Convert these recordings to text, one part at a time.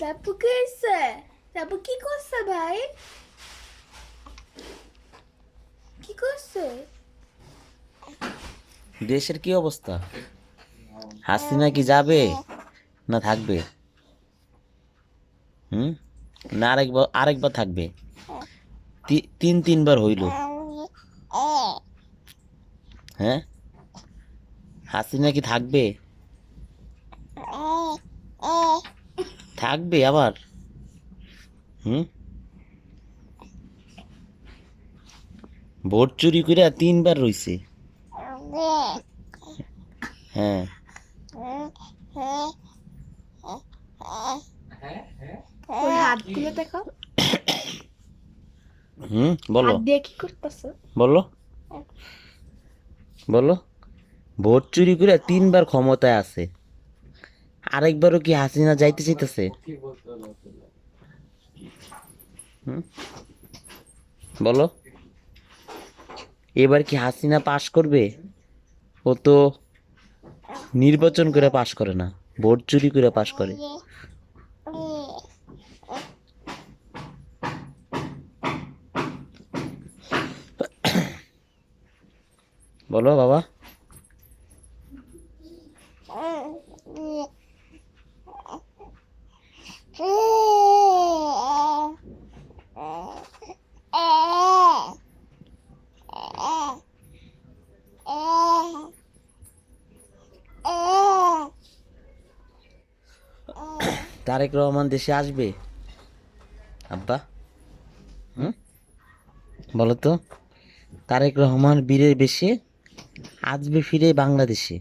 তারপর কি হয়েছে? তারপর কি করছে ভাই? কি করছে? দেশের কি অবস্থা? হাসিনা কি যাবে না থাকবে? হুম, না আরেকবার থাকবে? তিনবার হইল। হ্যাঁ, হাসিনা কি থাকবে? থাকবে আবার? হুম, ভোট চুরি করে তিনবার রইছে। হ্যাঁ, ওর হাতগুলো দেখো। বলো হাত দিয়ে কি করতেছে? বলো বলো। ভোট চুরি করে তিনবার ক্ষমতায় আছে, আরেকবারও কি হাসিনা যাইতে চাইতেছে? হুম, বলো। এবার কি হাসিনা পাশ করবে? ও তো নির্বাচন করে পাশ করে না, ভোট চুরি করে পাশ করে। বলো বাবা। তারেক রহমান দেশে আসবে আব্বা? হুম, বলো তো। তারেক রহমান বীরের বেশে আসবে ফিরে বাংলাদেশে।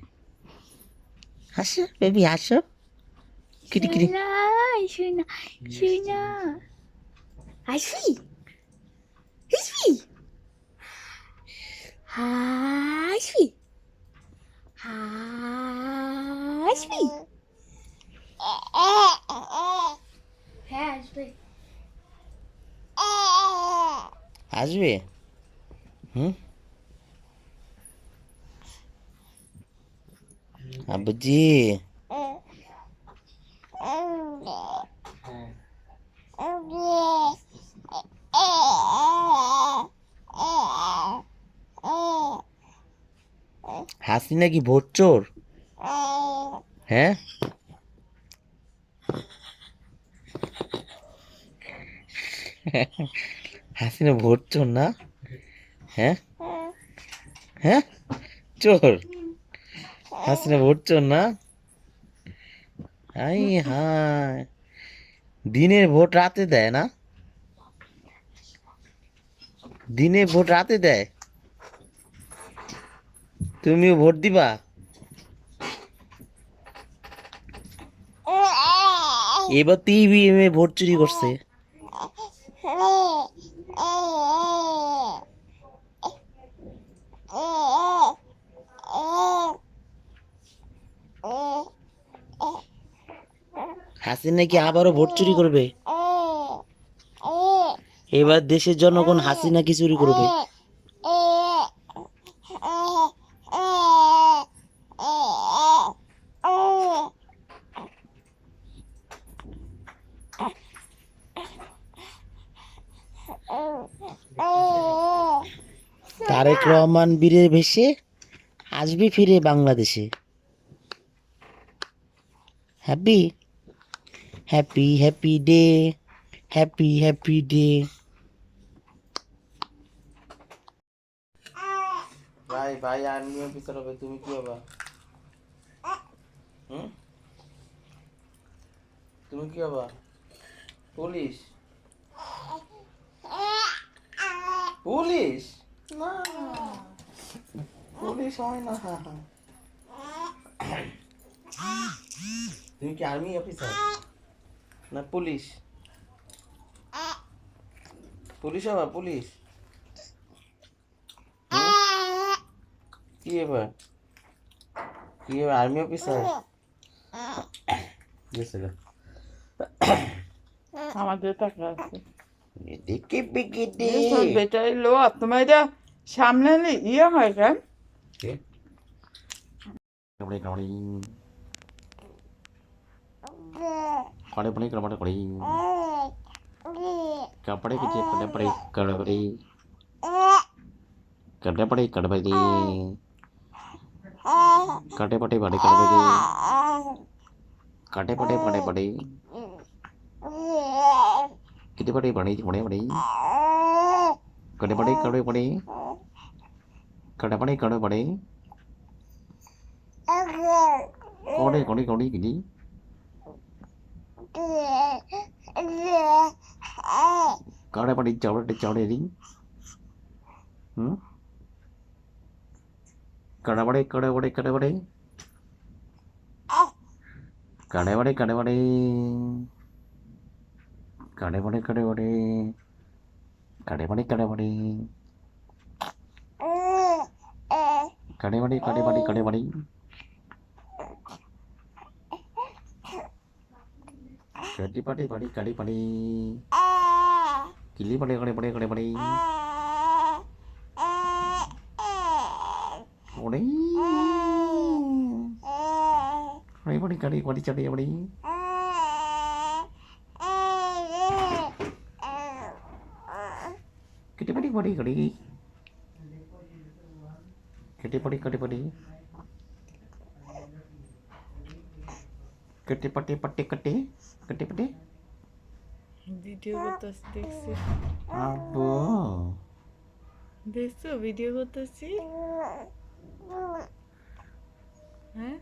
হাসো বেবি, হাসো। Kitty Kitty. শুনা, শুনা, শুনা। আসবি? আসবি? আসবি? আসবি? হ্যাঁ আসবে। আসবে? হুম, আব্বুজি। হাসিনা কি ভোট চোর? হ্যাঁ, হাসিনা ভোট চোর না? হ্যাঁ, হ্যাঁ, চোর। হাসিনা ভোট চোর না? হাই হাই, দিনের ভোট রাতে দেয় না? দিনে ভোট রাতে দেয়, তুমিও ভোট দিবা? এবার তো ইভিএম এ ভোট চুরি করছে। হাসিনা কি আবারও ভোট চুরি করবে? এবার দেশের জনগণ হাসিনা কি চুরি করবে? তারেক রহমান বীরের বেশে আসবে ফিরে বাংলাদেশে। Happy happy happy day, happy happy day. ভাই ভাই, আর্মি অফিসার হবে, তুমি কি হবা? হুম, তুমি কি হবা? পুলিশ? পুলিশ না, পুলিশ হয় না। তুমি কি আর্মি অফিসার না পুলিশ? পুলিশ হবা, পুলিশ? কি এবার, কি এবার আর্মি অফিসার? আমাদের টাকা আছে দেখে বেগে দে। সব বেটারি লো তোমার এটা সামলালে ইয়ে হয় কেন कड़े पड़े कड़े पड़े कपड़े किचे कड़े पड़े कड़े पड़े कड़े पड़े कड़े पड़े कटे पटे पड़े कड़े पड़े कटे पटे पड़े पड़े किटे पटे पड़े पड़े पड़े कटे पटे कड़े पड़े कटे पटे कड़े पड़े कोड़े कोड़ी कोड़ी किटी कड़े पटे चौड़े चौड़े री कड़े बड़े कड़े बड़े कड़े बड़े कड़े बड़े कड़े बड़े कड़े बड़े कड़े बड़े कड़े बड़े कड़े बड़े कड़े बड़े कड़े बड़े कड़े बड़े कड़ी पड़ी बड़ी कड़ी पड़ी किली बड़े कड़े बड़े कड़े बड़े ओड़े बड़ी बड़ी कड़ी बड़ी चढ़ी बड़ी किटी बड़ी बड़ी कड़ी किटी बड़ी कड़ी बड़ी किटी पट्टी पट्टी कट्टी कट्टी पट्टी ভিডিও করতেছি দেখছি আব্বু দেখছো ভিডিও করতেছি হ্যাঁ